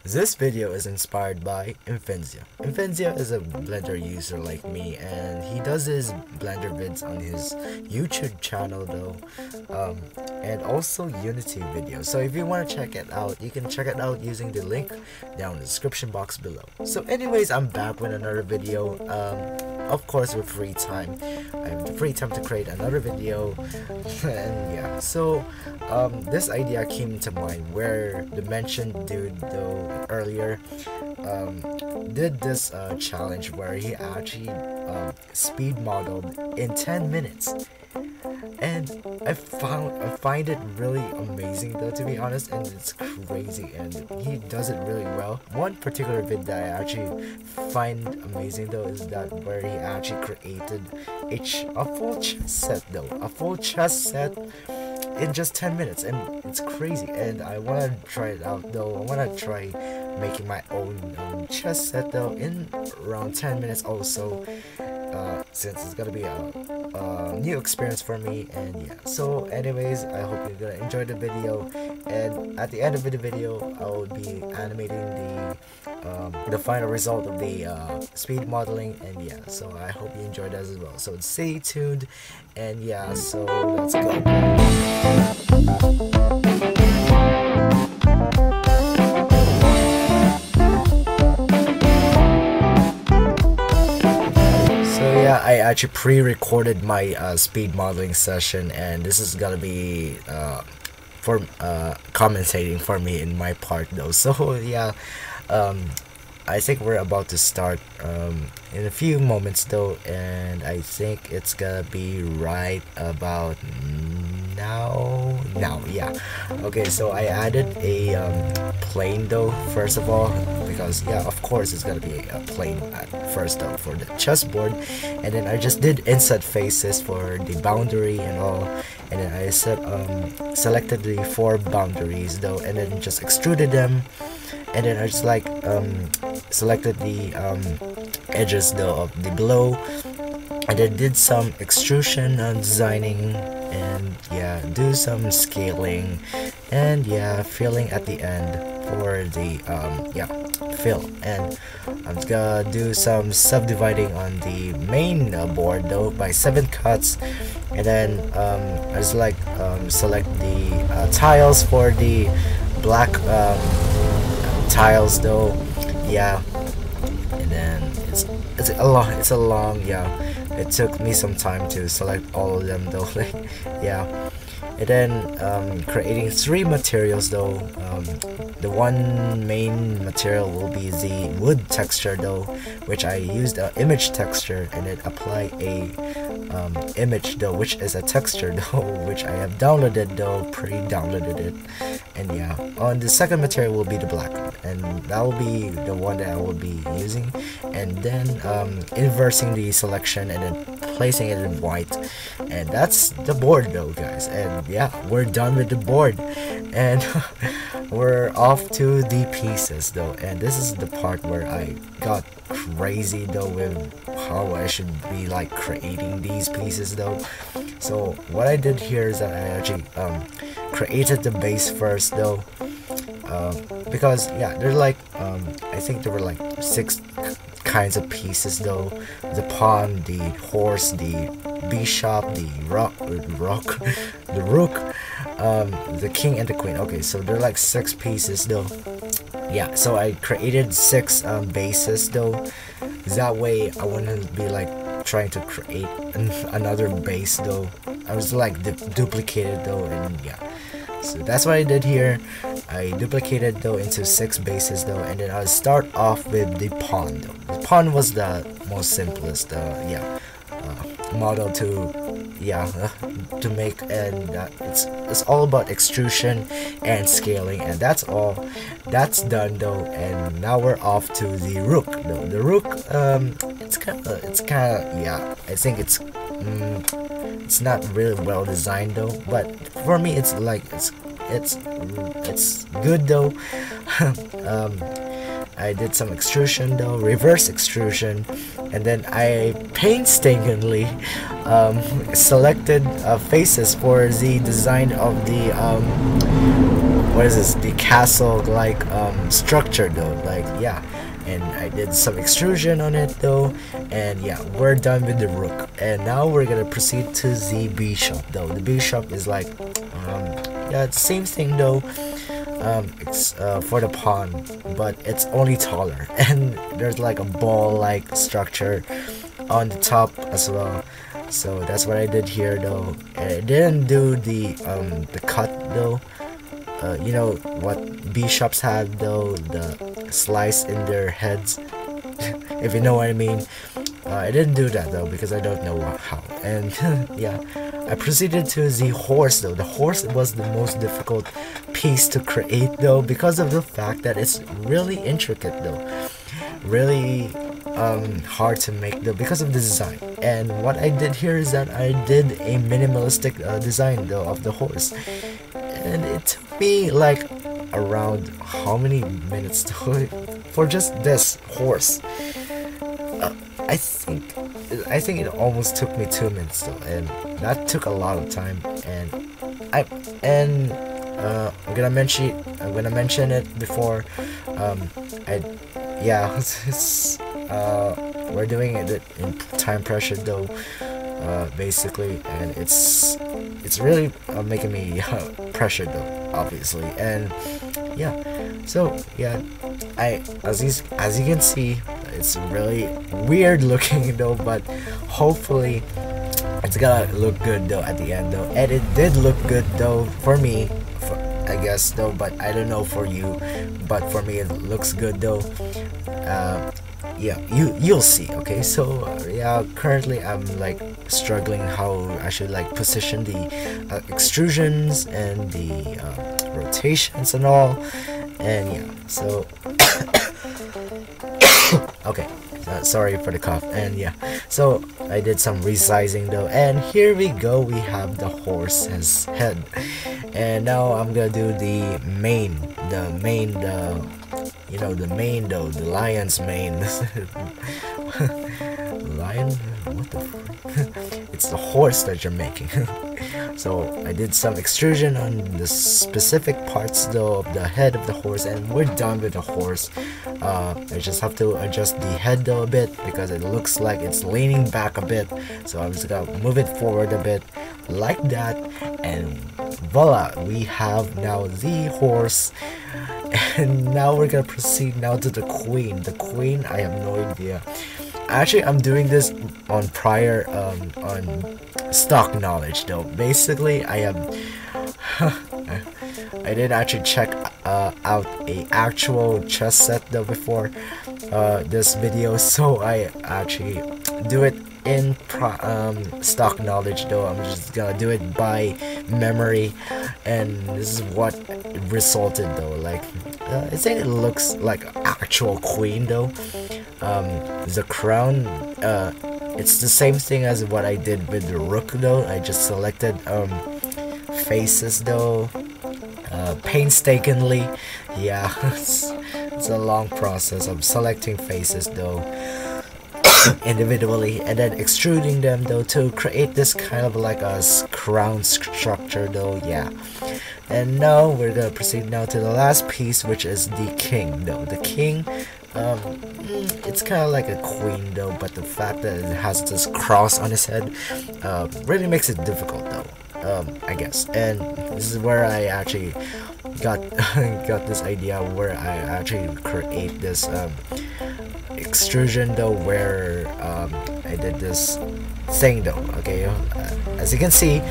This video is inspired by Imphenzia. Imphenzia is a Blender user like me, and he does his Blender vids on his YouTube channel though, and also Unity videos. So if you want to check it out, you can check it out using the link down in the description box below. So anyways, I'm back with another video. Of course, with free time. I have the free time to create another video, and yeah. So this idea came to mind where the mentioned dude though earlier did this challenge where he actually speed modeled in 10 minutes, and I find it really amazing though, to be honest, and it's crazy, and he does it really well. One particular vid that I actually find amazing though is that where he actually created a full chess set though, a full chess set in just 10 minutes, and it's crazy, and I want to try it out though. I want to try making my own chess set though in around 10 minutes also, since it's gonna be a new experience for me. And yeah, so anyways, I hope you're gonna enjoy the video, and at the end of the video I will be animating the final result of the speed modeling. And yeah, so I hope you enjoyed that as well, so stay tuned. And yeah, so let's go. I actually pre-recorded my speed modeling session, and this is gonna be for commentating for me in my part though. So yeah, I think we're about to start in a few moments though, and I think it's gonna be right about now. Yeah, okay, so I added a plane though first of all, because yeah, of course it's gonna be a plane at first though for the chessboard, and then I just did inset faces for the boundary and all, and then I selected the 4 boundaries though, and then just extruded them, and then I just like selected the edges though of the below, and then did some extrusion designing, and yeah, do some scaling, and yeah, filling at the end for the yeah, fill. And I'm just gonna do some subdividing on the main board though by 7 cuts, and then I just like select the tiles for the black tiles though, yeah, and then it's a long yeah, it took me some time to select all of them though, like yeah. And then creating 3 materials though. The one main material will be the wood texture though, which I used an image texture, and then apply a image though, which is a texture though, which I have downloaded though, pre-downloaded it. And yeah, on the second material will be the black, and that will be the one that I will be using, and then inversing the selection and then placing it in white, and that's the board though, guys. And yeah, we're done with the board, and we're off to the pieces though. And this is the part where I got crazy though with how I should be like creating these pieces though. So what I did here is that I actually created the base first though, because yeah, there's like I think there were like 6 kinds of pieces though: the pawn, the horse, the bishop, the rook, the rook, the king, and the queen. Okay, so there are like 6 pieces though. Yeah, so I created 6 bases though. That way I wouldn't be like trying to create another base though. I was like duplicated though, and yeah, so that's what I did here. I duplicated though into 6 bases though, and then I'll start off with the pawn though. The pawn was the most simplest yeah, model to to make, and it's all about extrusion and scaling, and that's all. That's done though, and now we're off to the rook though. The rook, it's kind of yeah, I think it's not really well designed though, but for me it's like it's good though. I did some extrusion though, reverse extrusion, and then I painstakingly selected faces for the design of the what is this, the castle like structure though, like yeah. And I did some extrusion on it though, and yeah, we're done with the rook, and now we're gonna proceed to the bishop though. The bishop is like yeah, it's the same thing though. It's for the pawn, but it's only taller and there's like a ball like structure on the top as well. So that's what I did here though. And I didn't do the cut though. You know what bishops have though, the slice in their heads, if you know what I mean. I didn't do that though because I don't know how. And yeah, I proceeded to the horse though. The horse was the most difficult piece to create though, because of the fact that it's really intricate though, really hard to make though because of the design. And what I did here is that I did a minimalistic design though of the horse, and it took me like around how many minutes to for just this horse. I think it almost took me 2 minutes though, and that took a lot of time. And I'm gonna mention it before. We're doing it in time pressure though, basically, and it's really making me pressured though, obviously. And yeah, so yeah, as you can see, it's really weird looking though, but hopefully it's gonna look good though at the end though. And it did look good though for me, I guess though, but I don't know for you, but for me it looks good though. Yeah, you'll see. Okay, so yeah, currently I'm like struggling how I should like position the extrusions and the rotations and all. And yeah, so okay, sorry for the cough. And yeah, so I did some resizing though, and here we go, we have the horse's head. And now I'm gonna do the mane, you know, the mane though, the lion's mane. Lion? What the frick? It's the horse that you're making. So I did some extrusion on the specific parts though of the head of the horse, and we're done with the horse. I just have to adjust the head though a bit because it looks like it's leaning back a bit. So I'm just gonna move it forward a bit like that, and voila, we have now the horse. And now we're gonna proceed now to the queen. The queen, I have no idea. Actually, I'm doing this on prior on stock knowledge though. Basically, I am I didn't actually check out a actual chess set though before this video, so I actually do it in stock knowledge though. I'm just gonna do it by memory, and this is what resulted though. Like I think it looks like actual queen though. The crown, it's the same thing as what I did with the rook though. I just selected faces though, painstakingly. Yeah, it's a long process of selecting faces though individually, and then extruding them though to create this kind of like a crown structure though. Yeah, and now we're gonna proceed now to the last piece, which is the king though. The king, it's kind of like a queen though, but the fact that it has this cross on its head really makes it difficult though, I guess. And this is where I actually got this idea where I actually create this extrusion though, where I did this thing though. Okay, as you can see,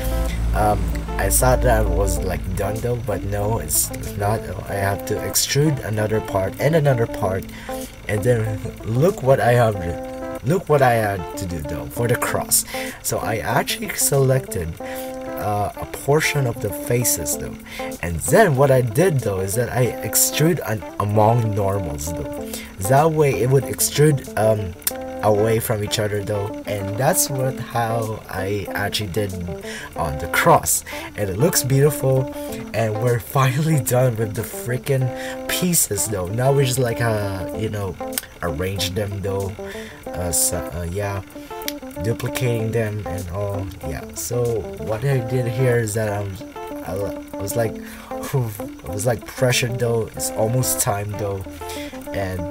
I thought that was like done though, but no, it's not. I have to extrude another part and another part, and then look what I had to do though for the cross. So I actually selected a portion of the faces though, and then what I did though is that I extrude among normals though. That way it would extrude away from each other though, and that's how I actually did on the cross, and it looks beautiful. And we're finally done with the freaking pieces though. Now we just like you know, arrange them though, yeah, duplicating them and all. Yeah, so what I did here is that I was like, I was like pressured though. It's almost time though, and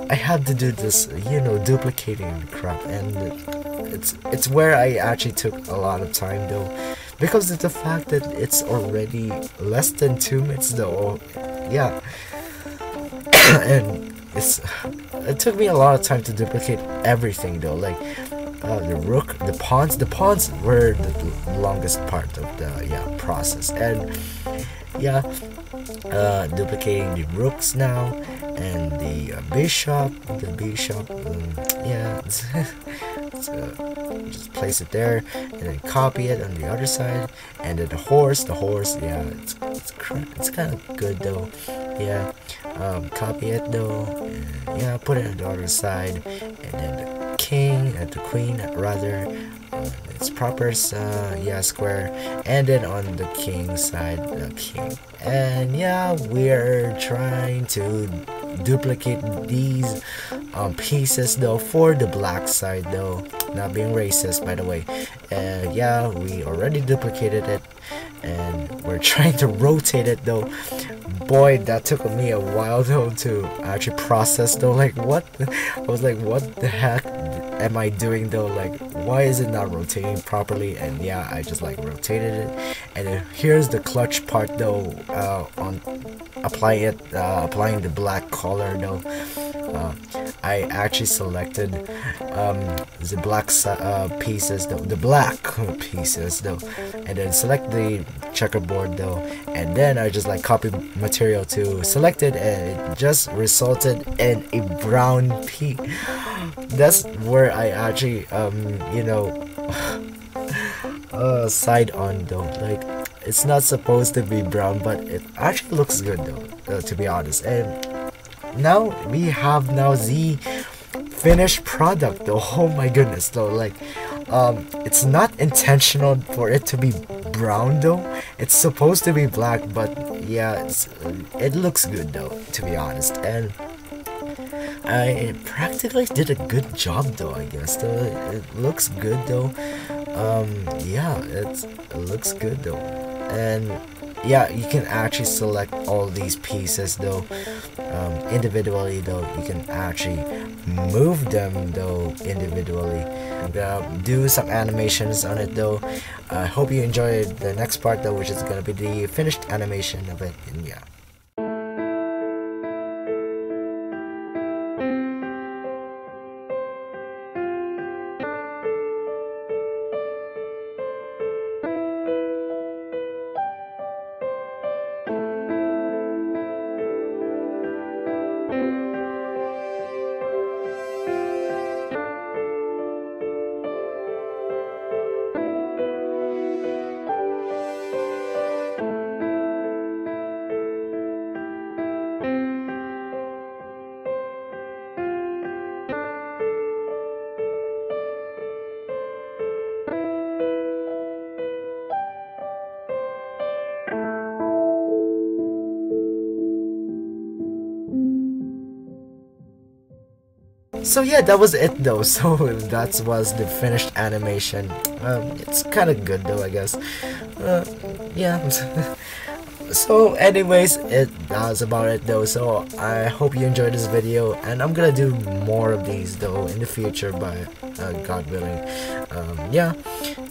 I had to do this, you know, duplicating the crap, and it's where I actually took a lot of time though, because of the fact that it's already less than 2 minutes though. Yeah, and it took me a lot of time to duplicate everything though, like the rook, the pawns were the longest part of the process, and yeah, duplicating the rooks now, and the bishop, yeah, just place it there, and then copy it on the other side, and then the horse, yeah, it's kind of good though, yeah, copy it though, and yeah, put it on the other side, and then the king and the queen rather, its proper square, and then on the king side, the king. And yeah, we're trying to duplicate these pieces though for the black side though, not being racist by the way. Yeah, we already duplicated it, and we're trying to rotate it though. Boy, that took me a while though to actually process though, like what I was like, what the heck am I doing though, like why is it not rotating properly? And yeah, I just like rotated it, and then here's the clutch part though, on applying the black color though. I actually selected the black pieces though, the black pieces though, and then select the checkerboard though, and then I just like copy material to select it, and it just resulted in a brown piece. That's where I actually you know, side on though, like it's not supposed to be brown, but it actually looks good though, to be honest. And now we have the finished product though. Oh my goodness though, like it's not intentional for it to be brown though, it's supposed to be black, but yeah, it looks good though, to be honest. And I practically did a good job though, I guess though. It looks good though. Yeah, it looks good though. And yeah, you can actually select all these pieces though, individually though. You can actually move them though individually, and do some animations on it though. I hope you enjoyed the next part though, which is gonna be the finished animation of it. And yeah. So yeah, that was it though. So that was the finished animation. It's kind of good though, I guess. Yeah. So anyways, that's about it though. So I hope you enjoyed this video, and I'm gonna do more of these though in the future, by God willing. Yeah,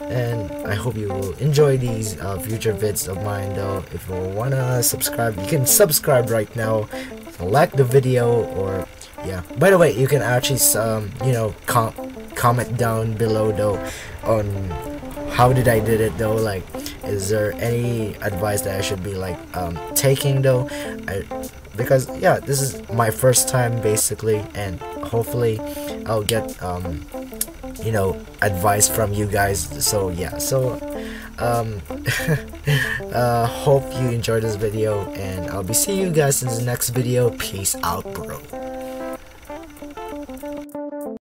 and I hope you will enjoy these future vids of mine though. If you wanna subscribe, you can subscribe right now, like the video, or yeah, by the way, you can actually you know, comment down below though on how did I did it though, like is there any advice that I should be like taking though, because yeah, this is my first time basically, and hopefully I'll get you know, advice from you guys. So yeah, so hope you enjoyed this video, and I'll be seeing you guys in the next video. Peace out, bro.